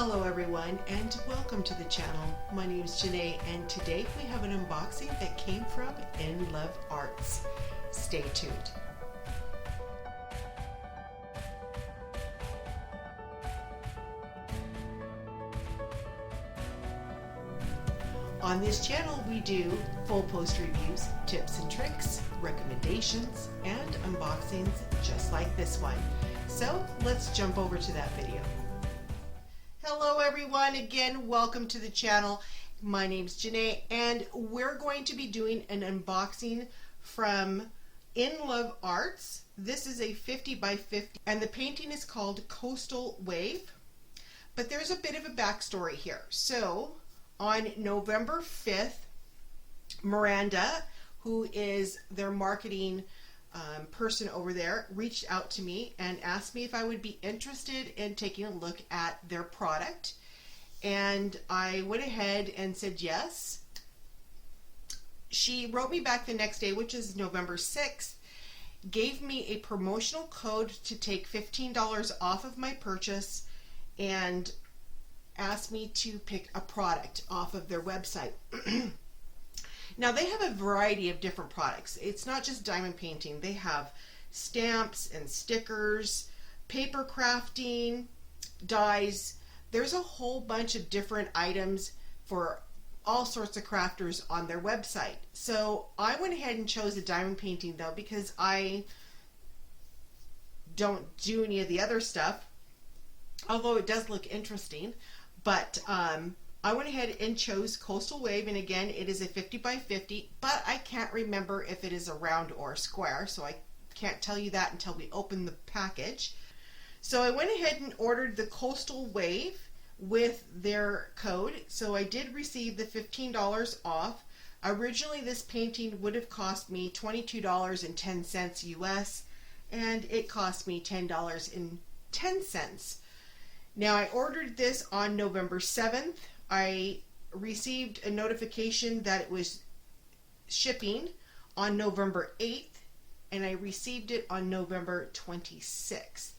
Hello everyone and welcome to the channel. My name is Jene and today we have an unboxing that came from Inlove Arts. Stay tuned. On this channel we do full post reviews, tips and tricks, recommendations, and unboxings just like this one. So let's jump over to that video. Hello everyone, again welcome to the channel. My name's Jene and we're going to be doing an unboxing from Inlove Arts. This is a 50 by 50 and the painting is called Coastal Wave. But there's a bit of a backstory here. So on November 5th, Miranda, who is their marketing person over there, reached out to me and asked me if I would be interested in taking a look at their product, and I went ahead and said yes. She wrote me back the next day, which is November 6th, gave me a promotional code to take $15 off of my purchase and asked me to pick a product off of their website. Now they have a variety of different products. It's not just diamond painting. They have stamps and stickers, paper crafting, dies. There's a whole bunch of different items for all sorts of crafters on their website. So I went ahead and chose a diamond painting though because I don't do any of the other stuff, although it does look interesting. But I went ahead and chose Coastal Wave, and again it is a 50 by 50, but I can't remember if it is a round or a square, so I can't tell you that until we open the package. So I went ahead and ordered the Coastal Wave with their code, so I did receive the $15 off. Originally this painting would have cost me $22.10 US, and it cost me $10.10. Now I ordered this on November 7th. I received a notification that it was shipping on November 8th, and I received it on November 26th.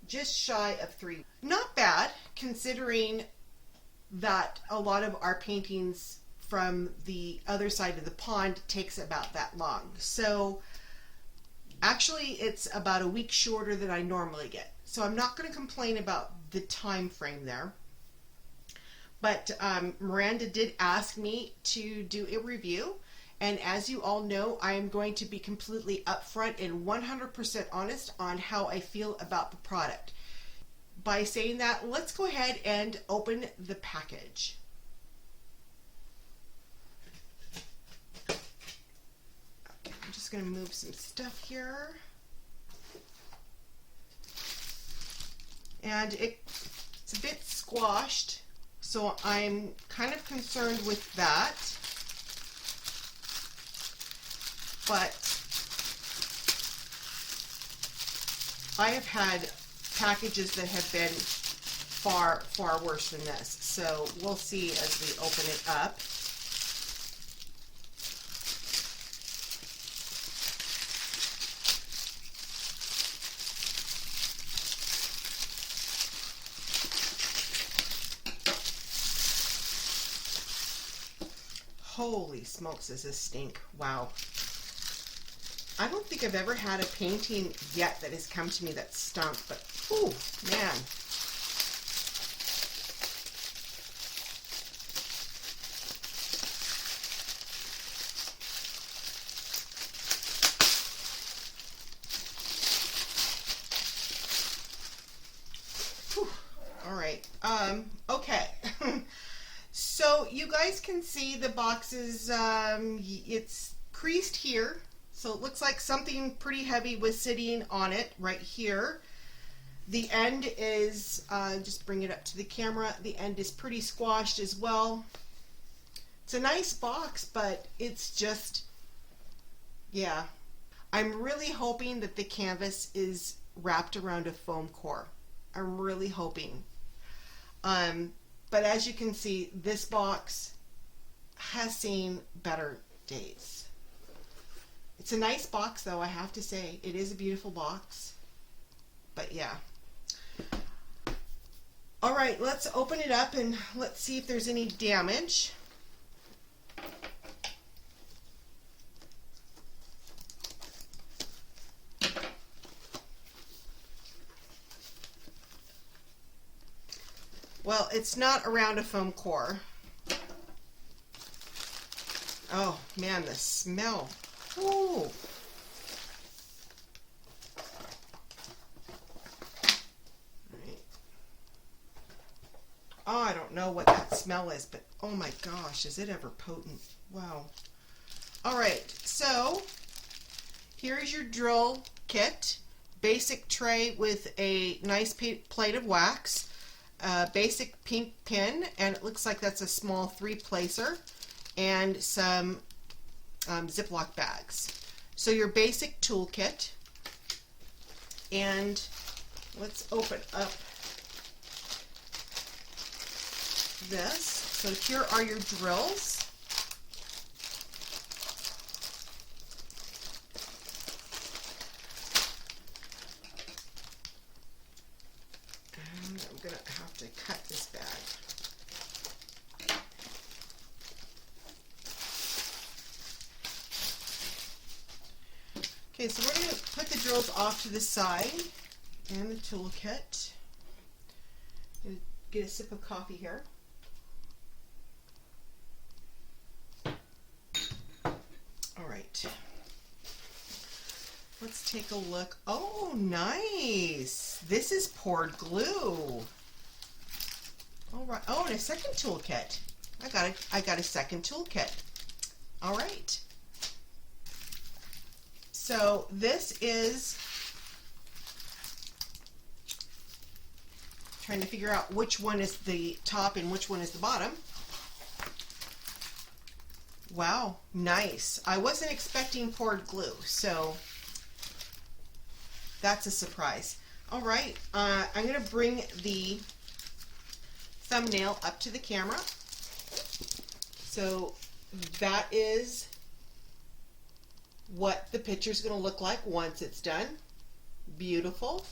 Just shy of 3. Not bad, considering that a lot of our paintings from the other side of the pond takes about that long. So actually it's about a week shorter than I normally get. So I'm not going to complain about the time frame there. But Miranda did ask me to do a review, and as you all know, I am going to be completely upfront and 100% honest on how I feel about the product. By saying that, let's go ahead and open the package. Okay, I'm just going to move some stuff here. And it's a bit squashed, so I'm kind of concerned with that. But I have had packages that have been far, far worse than this. So we'll see as we open it up. Holy smokes, does this stink. Wow. I don't think I've ever had a painting yet that has come to me that stunk, but ooh, man. Whew. All right. Okay. So you guys can see the boxes, it's creased here, so it looks like something pretty heavy was sitting on it right here. The end is, just bring it up to the camera, the end is pretty squashed as well. It's a nice box, but it's just, yeah. I'm really hoping that the canvas is wrapped around a foam core. I'm really hoping. But as you can see, this box has seen better days. It's a nice box though, I have to say. It is a beautiful box. But yeah. All right, let's open it up and let's see if there's any damage. Well, it's not around a foam core. Oh man, the smell. Ooh. Oh, I don't know what that smell is, but oh my gosh, is it ever potent? Wow. All right, so here's your drill kit. Basic tray with a nice plate of wax, basic pink pin, and it looks like that's a small 3-placer, and some Ziploc bags. So your basic toolkit, and let's open up this. So here are your drills. And I'm going to have to cut this bag. Okay, so we're going to put the drills off to the side and the toolkit. Get a sip of coffee here. Let's take a look. Oh, nice. This is poured glue. All right. Oh, and a second toolkit. I got a second toolkit. All right. So this is trying to figure out which one is the top and which one is the bottom. Wow, nice. I wasn't expecting poured glue, so that's a surprise. All right, I'm going to bring the thumbnail up to the camera. So that is what the picture is going to look like once it's done. Beautiful.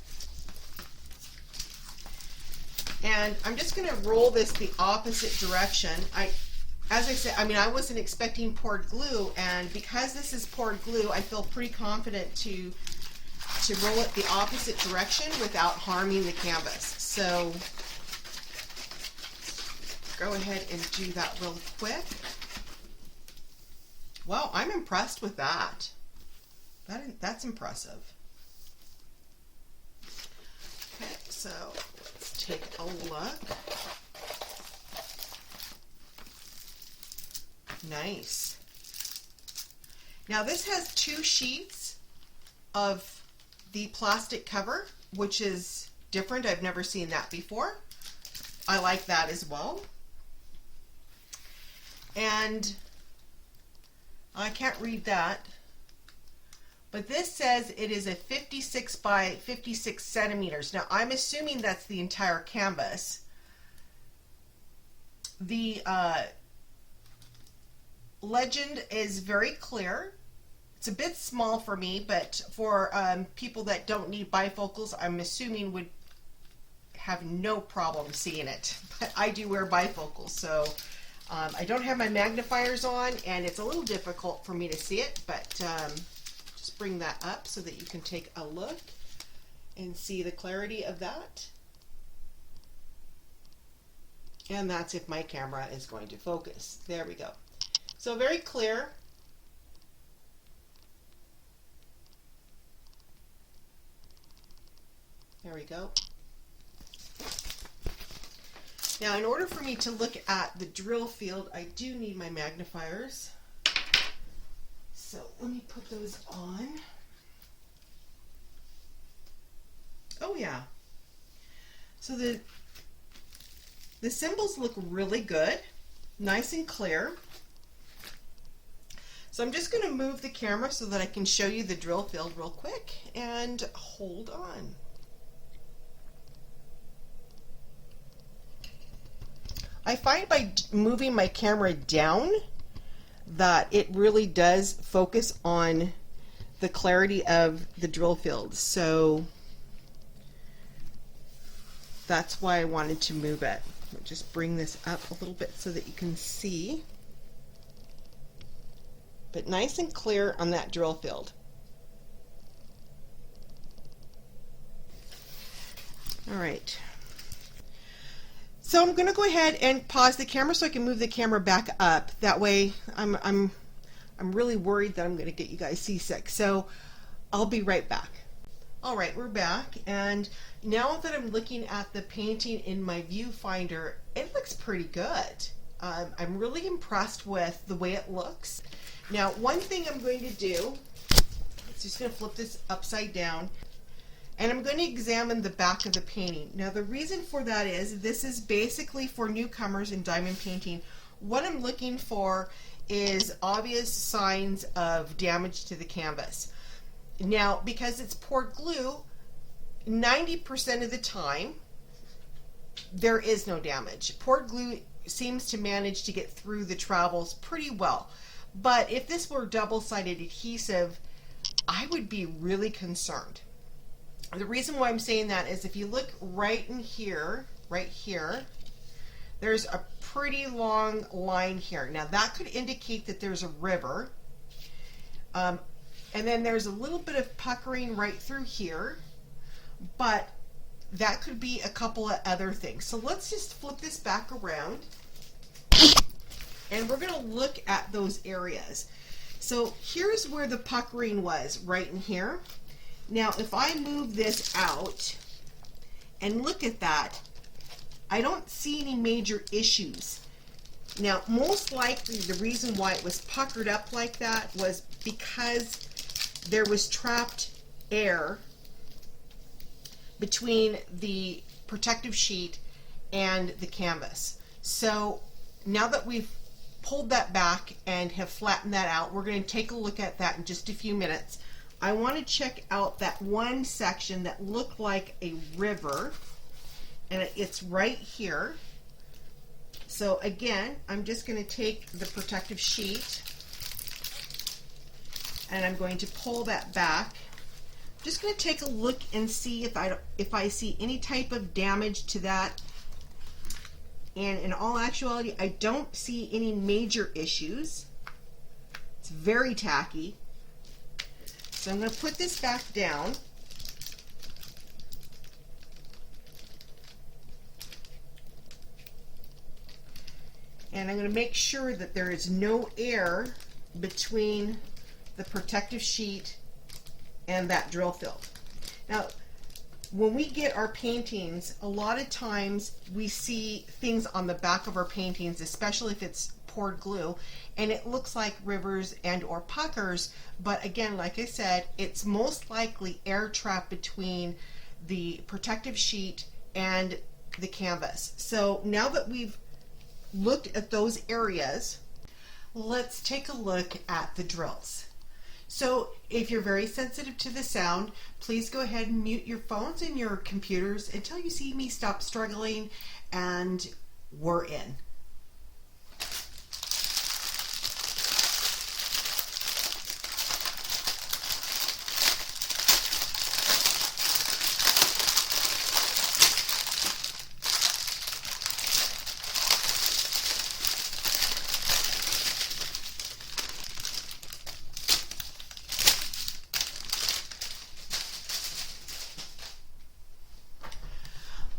And I'm just going to roll this the opposite direction. As I said, I wasn't expecting poured glue, and because this is poured glue, I feel pretty confident to roll it the opposite direction without harming the canvas. So go ahead and do that real quick. Wow, I'm impressed with that. That's impressive. Okay, so let's take a look. Nice. Now this has 2 sheets of the plastic cover, which is different. I've never seen that before. I like that as well. And I can't read that, but this says it is a 56 by 56 centimeters. Now I'm assuming that's the entire canvas. The legend is very clear. It's a bit small for me, but for people that don't need bifocals, I'm assuming would have no problem seeing it. But I do wear bifocals, so I don't have my magnifiers on, and it's a little difficult for me to see it, but just bring that up so that you can take a look and see the clarity of that. And that's if my camera is going to focus. There we go. So very clear. There we go. Now, in order for me to look at the drill field, I do need my magnifiers. So let me put those on. Oh yeah. So the symbols look really good, nice and clear. So I'm just going to move the camera so that I can show you the drill field real quick, and hold on. I find by moving my camera down that it really does focus on the clarity of the drill field. So That's why I wanted to move it. I'll just bring this up a little bit so that you can see. But nice and clear on that drill field. All right. So I'm going to go ahead and pause the camera so I can move the camera back up. That way I'm really worried that I'm going to get you guys seasick. So I'll be right back. All right, we're back, and now that I'm looking at the painting in my viewfinder, it looks pretty good. I'm really impressed with the way it looks. Now, one thing I'm going to do is just going to flip this upside down, and I'm going to examine the back of the painting. Now, the reason for that is this is basically for newcomers in diamond painting. What I'm looking for is obvious signs of damage to the canvas. Now, because it's poured glue, 90% of the time, there is no damage. Poured glue seems to manage to get through the travels pretty well. But if this were double-sided adhesive, I would be really concerned. The reason why I'm saying that is if you look right in here, right here, there's a pretty long line here. Now, that could indicate that there's a river. And then there's a little bit of puckering right through here, but that could be a couple of other things. So let's just flip this back around, and we're going to look at those areas. So here's where the puckering was, right in here. Now, if I move this out and look at that, I don't see any major issues. Now, most likely the reason why it was puckered up like that was because there was trapped air between the protective sheet and the canvas. So now that we've pulled that back and have flattened that out, we're going to take a look at that in just a few minutes. I want to check out that one section that looked like a river, and it's right here. So again, I'm just going to take the protective sheet and I'm going to pull that back. I'm just going to take a look and see if I see any type of damage to that. And in all actuality, I don't see any major issues. It's very tacky. So I'm going to put this back down. And I'm going to make sure that there is no air between the protective sheet and that drill field. Now, when we get our paintings, a lot of times we see things on the back of our paintings, especially if it's poured glue, and it looks like rivers and or puckers, but again, like I said, it's most likely air trap between the protective sheet and the canvas. So now that we've looked at those areas, let's take a look at the drills. So if you're very sensitive to the sound, please go ahead and mute your phones and your computers until you see me stop struggling, and we're in.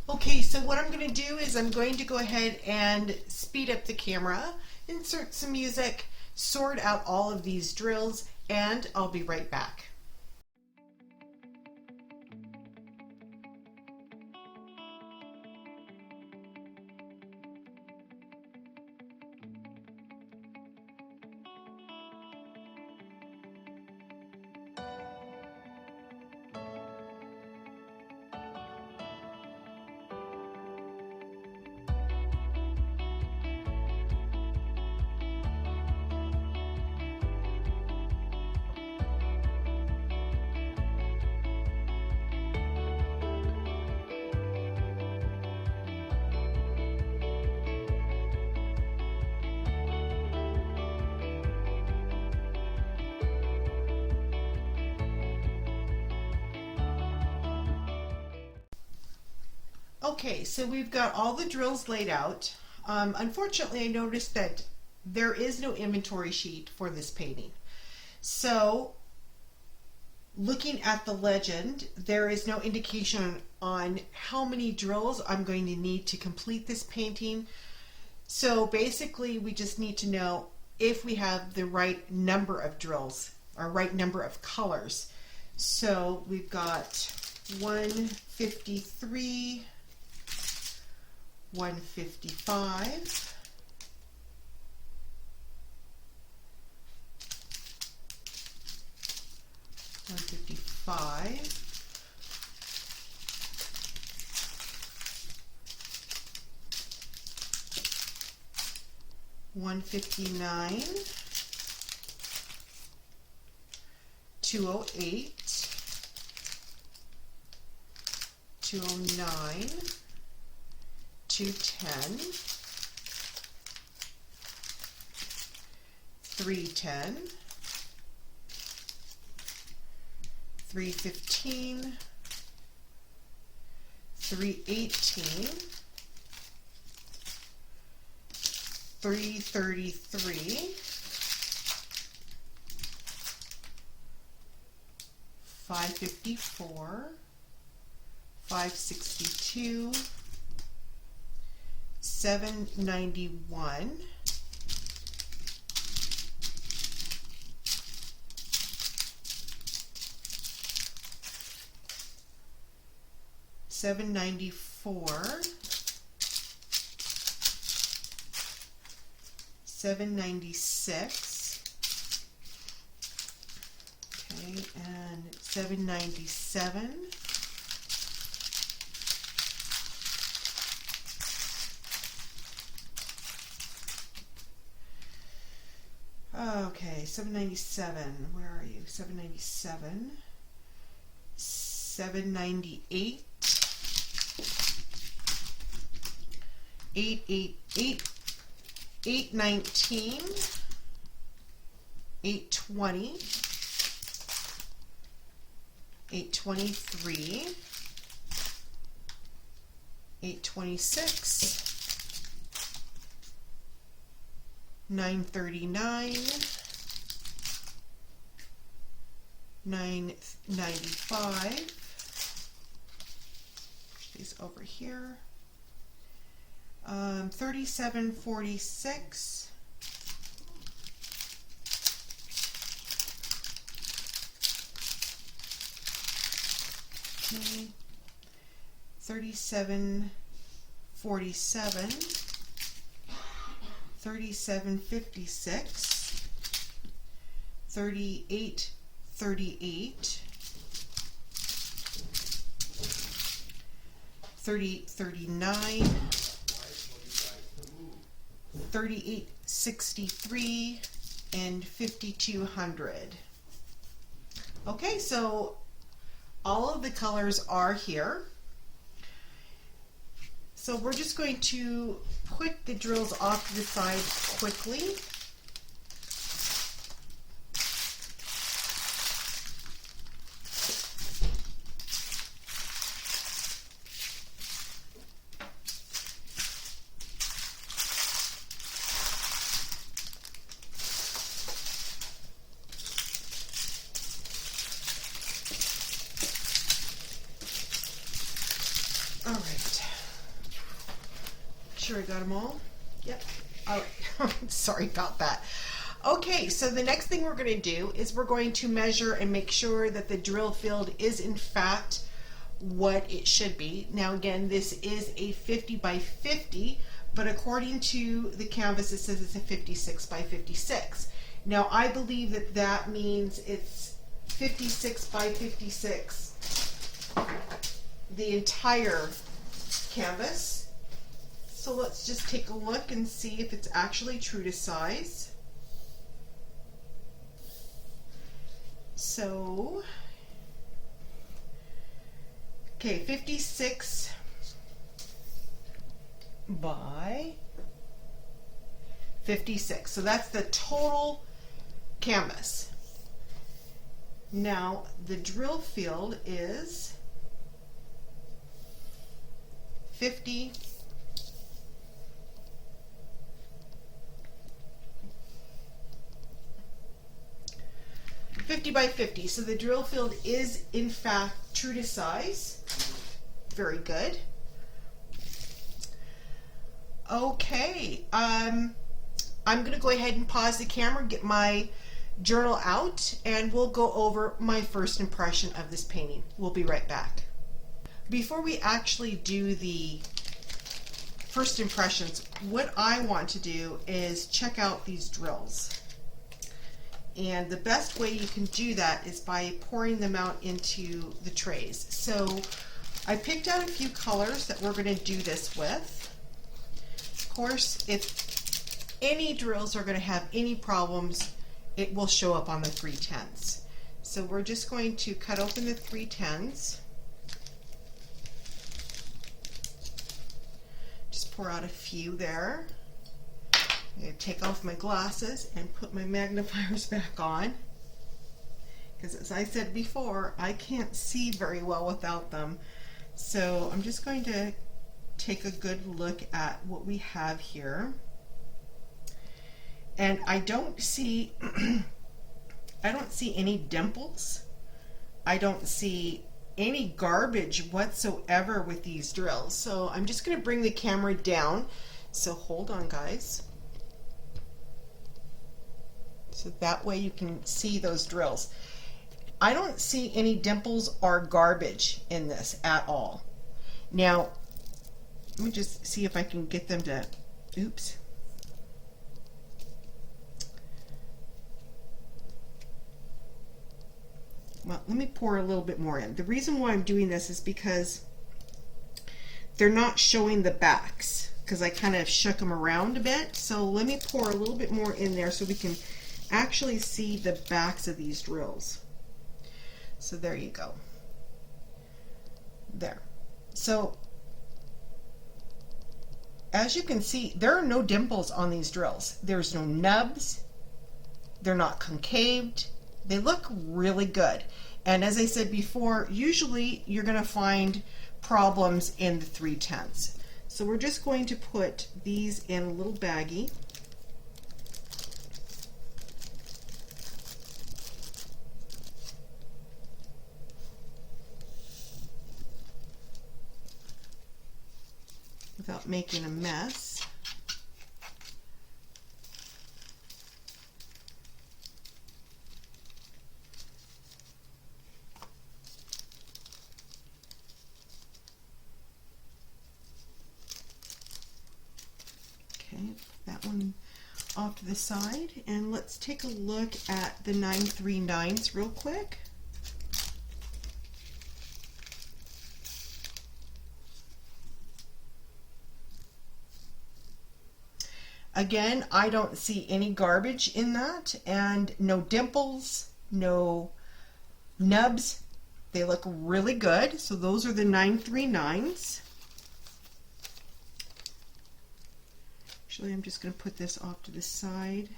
Okay, so what I'm going to do is I'm going to go ahead and speed up the camera, insert some music, sort out all of these drills, and I'll be right back. Okay, so we've got all the drills laid out. Unfortunately, I noticed that there is no inventory sheet for this painting. So, looking at the legend, there is no indication on how many drills I'm going to need to complete this painting. So basically, we just need to know if we have the right number of drills or right number of colors. So we've got 153, 155, 155, 159, 208, 209, 210, 310, 315, 318, 333, 554, 562, 791, 794, 796, okay, and 797, okay, 797, where are you? 797, 798, 888, 819, 820, 823, 826, 939, 995, these over here, 3746, 3747, 3756, 3838, 3839, 3863, and 5200. Okay, so all of the colors are here. So we're just going to put the drills off to the side quickly. All right. Sure I got them all? Yep. All right. Sorry about that. Okay, so the next thing we're going to do is we're going to measure and make sure that the drill field is in fact what it should be. Now again, this is a 50 by 50, but according to the canvas it says it's a 56 by 56. Now I believe that that means it's 56 by 56 the entire canvas. So let's just take a look and see if it's actually true to size. So, okay, 56 by 56. So that's the total canvas. Now the drill field is 50. By 50. So the drill field is in fact true to size. Very good. Okay, I'm going to go ahead and pause the camera, get my journal out, and we'll go over my first impression of this painting. We'll be right back. Before we actually do the first impressions, what I want to do is check out these drills. And the best way you can do that is by pouring them out into the trays. So I picked out a few colors that we're going to do this with. Of course, if any drills are going to have any problems, it will show up on the 310s. So we're just going to cut open the 310s. Just pour out a few there. I'm going to take off my glasses and put my magnifiers back on, because as I said before, I can't see very well without them. So I'm just going to take a good look at what we have here. And I don't see any dimples. I don't see any garbage whatsoever with these drills. So I'm just going to bring the camera down. So hold on, guys. So that way you can see those drills. I don't see any dimples or garbage in this at all. Now, let me just see if I can get them to, oops. Well, let me pour a little bit more in. The reason why I'm doing this is because they're not showing the backs, because I kind of shook them around a bit. So let me pour a little bit more in there so we can actually see the backs of these drills. So there you go. There. So as you can see, there are no dimples on these drills. There's no nubs. They're not concaved. They look really good. And as I said before, usually you're going to find problems in the 310s. So we're just going to put these in a little baggie. Without making a mess. Okay, that one off to the side, and let's take a look at the 939s real quick. Again, I don't see any garbage in that, and no dimples, no nubs. They look really good. So those are the 939s. Actually, I'm just going to put this off to the side.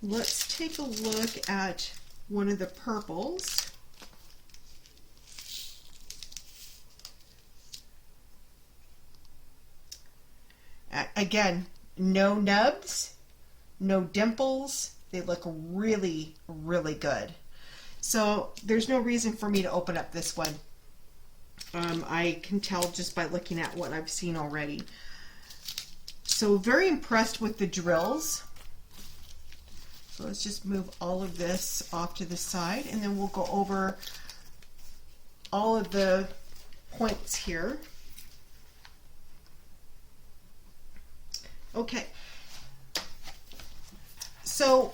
Let's take a look at one of the purples. Again, no nubs, no dimples. They look really, really good. So there's no reason for me to open up this one. I can tell just by looking at what I've seen already. So very impressed with the drills. So let's just move all of this off to the side, and then we'll go over all of the points here. Okay, so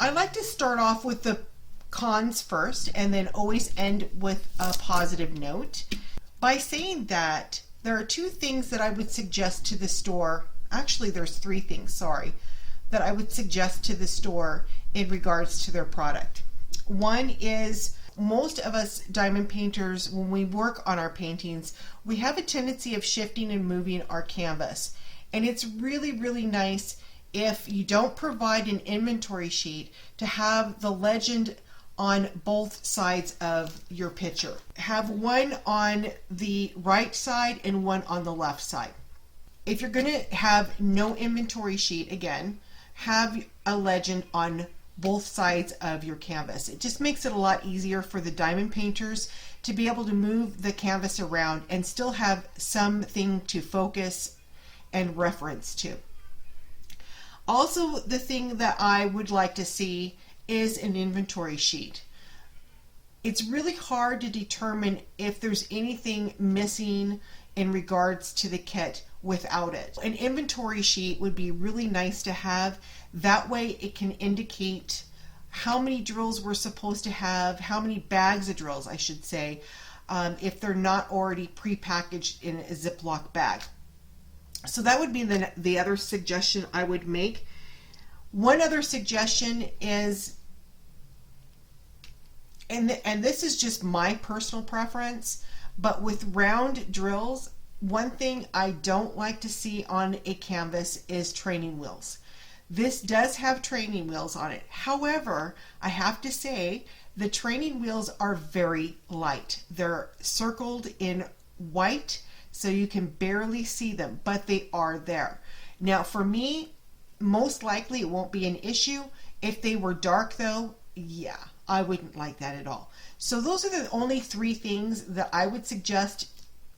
I like to start off with the cons first and then always end with a positive note by saying that there are two things that I would suggest to the store. Actually, there's three things, sorry, that I would suggest to the store in regards to their product. One is, most of us diamond painters, when we work on our paintings, we have a tendency of shifting and moving our canvas. And it's really, really nice if you don't provide an inventory sheet to have the legend on both sides of your picture. Have one on the right side and one on the left side. If you're going to have no inventory sheet, again, have a legend on both sides of your canvas. It just makes it a lot easier for the diamond painters to be able to move the canvas around and still have something to focus and reference to. Also, the thing that I would like to see is an inventory sheet. It's really hard to determine if there's anything missing in regards to the kit without it. An inventory sheet would be really nice to have. That way it can indicate how many drills we're supposed to have, how many bags of drills, I should say, if they're not already pre-packaged in a Ziploc bag. So that would be the other suggestion I would make. One other suggestion is, and this is just my personal preference, but with round drills, one thing I don't like to see on a canvas is training wheels. This does have training wheels on it. However, I have to say the training wheels are very light. They're circled in white, so you can barely see them, but they are there. Now for me, most likely it won't be an issue. If they were dark though, yeah, I wouldn't like that at all. So those are the only three things that I would suggest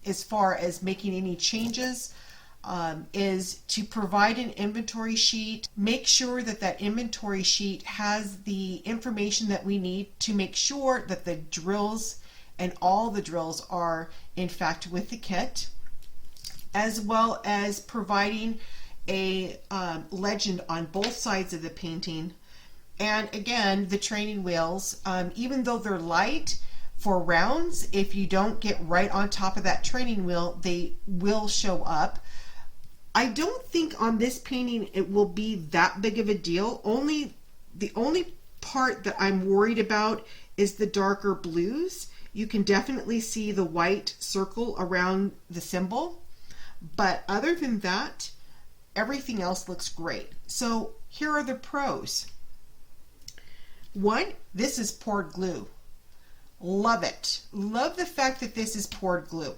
as far as making any changes, is to provide an inventory sheet. Make sure that that inventory sheet has the information that we need to make sure that the drills and all the drills are in fact with the kit, as well as providing a legend on both sides of the painting. And again, the training wheels, even though they're light, for rounds, if you don't get right on top of that training wheel, they will show up. I don't think on this painting it will be that big of a deal. The only part that I'm worried about is the darker blues. You can definitely see the white circle around the symbol, but other than that, everything else looks great. So here are the pros. One, this is poured glue. Love it. Love the fact that this is poured glue.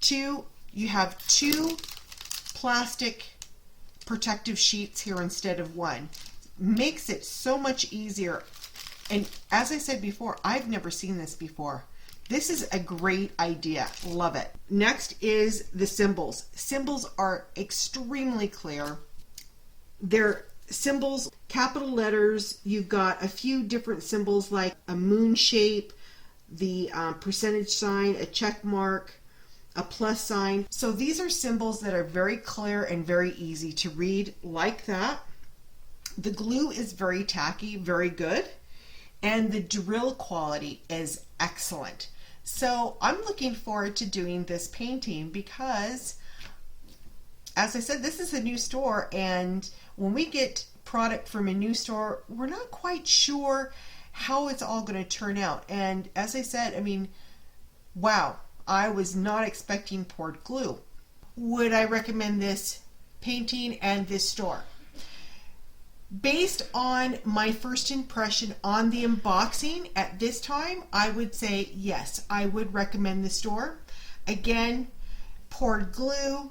Two, you have two plastic protective sheets here instead of one. Makes it so much easier. And as I said before, I've never seen this before. This is a great idea. Love it. Next is the symbols. Symbols are extremely clear. They're symbols, capital letters. You've got a few different symbols like a moon shape, the percentage sign, a check mark, a plus sign. So these are symbols that are very clear and very easy to read like that. The glue is very tacky, very good, and the drill quality is excellent. So I'm looking forward to doing this painting because, as I said, this is a new store, and when we get product from a new store, we're not quite sure how it's all going to turn out. And as I said, I mean, wow, I was not expecting poured glue. Would I recommend this painting and this store? Based on my first impression on the unboxing at this time, I would say yes, I would recommend the store. Again, poured glue,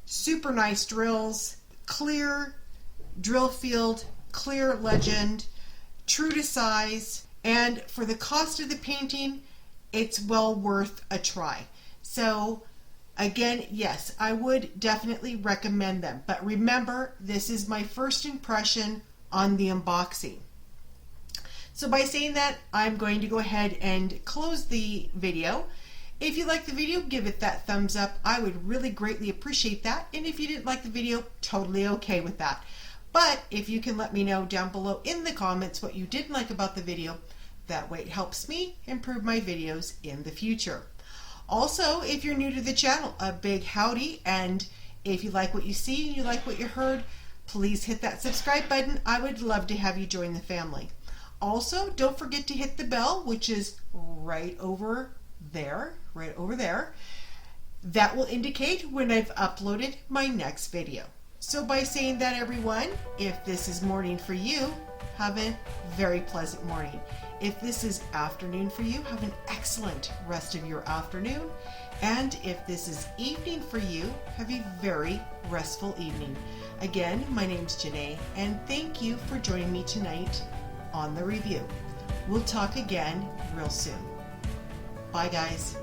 super nice drills, clear drill field, clear legend, true to size, and for the cost of the painting, it's well worth a try. So again, yes, I would definitely recommend them. But remember, this is my first impression on the unboxing. So by saying that, I'm going to go ahead and close the video. If you like the video, give it that thumbs up. I would really greatly appreciate that. And if you didn't like the video, totally okay with that. But if you can let me know down below in the comments what you didn't like about the video, that way it helps me improve my videos in the future. Also, if you're new to the channel, a big howdy, and if you like what you see and you like what you heard, please hit that subscribe button. I would love to have you join the family. Also, don't forget to hit the bell, which is right over there. That will indicate when I've uploaded my next video. So by saying that, everyone, if this is morning for you, have a very pleasant morning. If this is afternoon for you, have an excellent rest of your afternoon. And if this is evening for you, have a very restful evening. Again, my name's Jene, and thank you for joining me tonight on the review. We'll talk again real soon. Bye, guys.